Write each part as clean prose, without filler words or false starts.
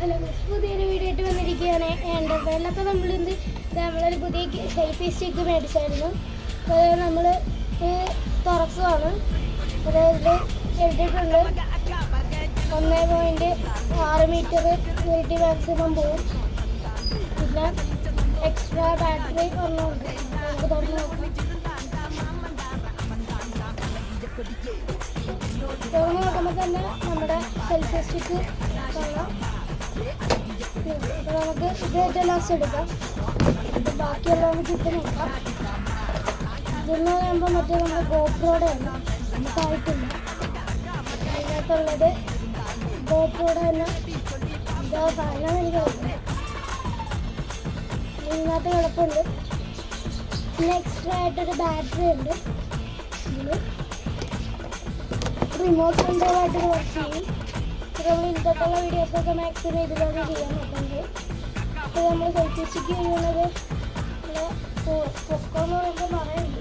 Hello, പുതിയൊരു video ആയിട്ട് വന്നിരിക്കുകയാണ്. എൻ്റെ വെള്ളത്തെ നമ്മളൊരു പുതിയ സെൽഫി സ്റ്റിക്ക് മേടിച്ചായിരുന്നു. അപ്പോൾ നമ്മൾ തുറക്കുവാണ്. അതായത് എഴുതിയിട്ടുണ്ട് 1.6 മീറ്റർ വെയിറ്റ് മാക്സിമം പോവും. പിന്നെ എക്സ്ട്രാ ബാറ്ററി ഒന്നുമുണ്ട്. നമുക്ക് തുറന്ന് നോക്കാം. തുറന്ന് നോക്കുമ്പോൾ തന്നെ നമ്മുടെ സെൽഫി സ്റ്റിക്ക് കാണാം. അപ്പോൾ നമുക്ക് ഇത് ലാസ്റ്റ് എടുക്കാം. ബാക്കിയെല്ലാം നമുക്ക് ഇട്ട് നോക്കാം. ഇതെന്ന് പറയുമ്പോൾ മറ്റേ നമ്മുടെ ഗോപ്രോയുടെ ആണ്, നമുക്കായിട്ടില്ല. അതിനകത്തുള്ളത് ഗോപ്രോയുടെ തന്നെ ഇതാ സാധനം എനിക്ക് കളിക്കുന്നത്. ഇതിനകത്ത് കിടപ്പുണ്ട്. പിന്നെ എക്സ്ട്രാ ആയിട്ടൊരു ബാറ്ററി ഉണ്ട്. റിമോട്ട് കൺട്രോളായിട്ട് വർക്ക് ചെയ്യും. നമ്മൾ ഇന്നത്തുള്ള വീഡിയോസൊക്കെ മാക്സിമം ഇതിലൊക്കെ ചെയ്യാൻ നോക്കുന്നത്. അപ്പോൾ നമ്മൾ സെൽഫി സ്റ്റിക്ക് ചെയ്യുന്നത് പൊക്കമെന്ന് പറയുമ്പോൾ പറയുന്നുണ്ട്.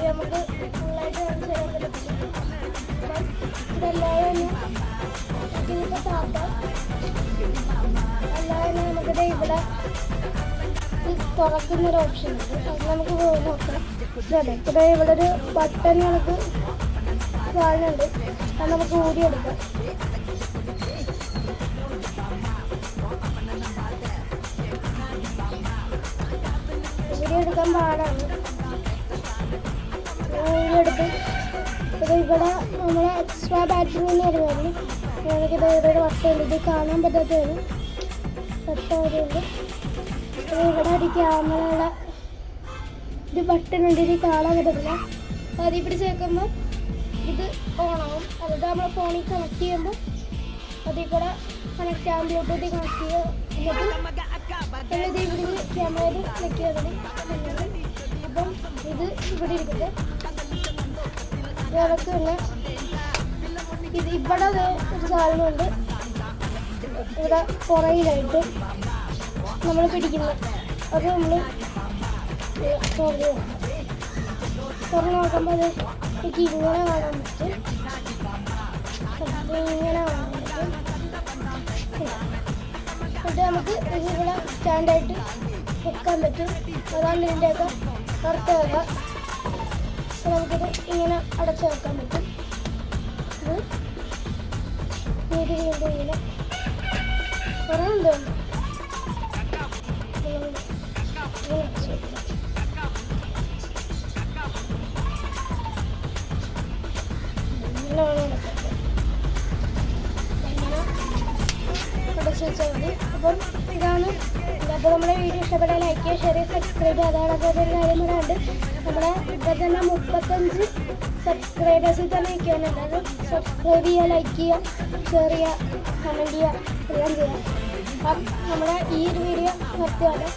നമുക്ക് ഫുള്ളായിട്ട് കാണിച്ചു തരാൻ പറ്റത്തില്ല. ഇതെല്ലാവരും ഇതിപ്പോൾ താത്താം. അല്ലാതെ നമുക്കിത് ഇവിടെ തുറക്കുന്നൊരു ഓപ്ഷൻ ഉണ്ട്. അത് നമുക്ക് പോയി നോക്കാം. ഇവിടെ ഇവിടെ ഒരു ബട്ടൺ നമുക്ക് കാണുന്നുണ്ട്. അത് നമുക്ക് ഊരിയെടുക്കാം. ഊരിയെടുക്കാൻ പാടാണ്. ഊരിയെടുത്ത് ഇവിടെ നമ്മളെ എക്സ്ട്രാ ബാറ്ററി എന്ന് പറയുന്നത് നമുക്കിത് ഇവിടെ ഒരു വട്ടമുണ്ട്. ഇത് കാണാൻ പറ്റാത്തതാണ് വട്ടമുണ്ട്. ഇവിടെ ഒരു ക്യാമറയുടെ ഒരു ബട്ടണുണ്ട്. ഇത് കാണാൻ പറ്റത്തില്ല. അപ്പോൾ അതിൽ പിടിച്ച് വെക്കുമ്പോൾ ഇത് ഓണാവും. അതായത് നമ്മൾ ഫോണിൽ കണക്ട് ചെയ്യുമ്പോൾ അതിൽ കൂടെ കണക്ട് ആകും. ബ്ലൂടൂത്തിൽ കണക്ട് ചെയ്യുക. എന്നിട്ട് ഇത് ഇവിടെ ക്യാമറയിൽ വെക്കുന്നത്. അപ്പം ഇത് ഇവിടെ ഇരിക്കട്ടെ. ഇതൊക്കെ തന്നെ ഇത് ഇവിടെ ഒരു സാധനമുണ്ട്. ഇവിടെ പുറയിലായിട്ട് നമ്മൾ പിടിക്കുന്നത്. അത് നമ്മൾ തുറന്ന് നോക്കുമ്പോൾ അത് എനിക്ക് ഇങ്ങനെ കാണാൻ പറ്റും. ഇങ്ങനെ കാണാൻ പറ്റും. എന്നിട്ട് നമുക്ക് ഇവിടെ സ്റ്റാൻഡായിട്ട് വെക്കാൻ പറ്റും. അതാണ് ഇതിൻ്റെയൊക്കെ പ്രത്യേകത. നമുക്കിത് ഇങ്ങനെ അടച്ചു വെക്കാൻ പറ്റും. വീണ്ടും വീണ്ടും ഇങ്ങനെ കുറേ ഉണ്ട്. അടച്ചു വെച്ചാൽ മതി. അപ്പം ഇതാണ്. അപ്പോൾ നമ്മുടെ വീഡിയോ ഇഷ്ടപ്പെട്ടാൽ ലൈക്ക് ചെയ്യുക, ഷെയർ ചെയ്യുക, സബ്സ്ക്രൈബ് ചെയ്യുക. അതാണ് ഒരു കാര്യം പറയാണ്ട്. നമ്മുടെ ഇപ്പോൾ തന്നെ 35 സബ്സ്ക്രൈബേഴ്സിൽ തന്നെ നിൽക്കുകയാണ്. എല്ലാവരും സബ്സ്ക്രൈബ് ചെയ്യുക, ലൈക്ക് ചെയ്യുക, ഷെയർ ചെയ്യുക, കമൻറ്റ് ചെയ്യുക, എല്ലാം ചെയ്യുക. അപ്പം നമ്മുടെ ഈ ഒരു വീഡിയോ നിർത്തുകയാണ്.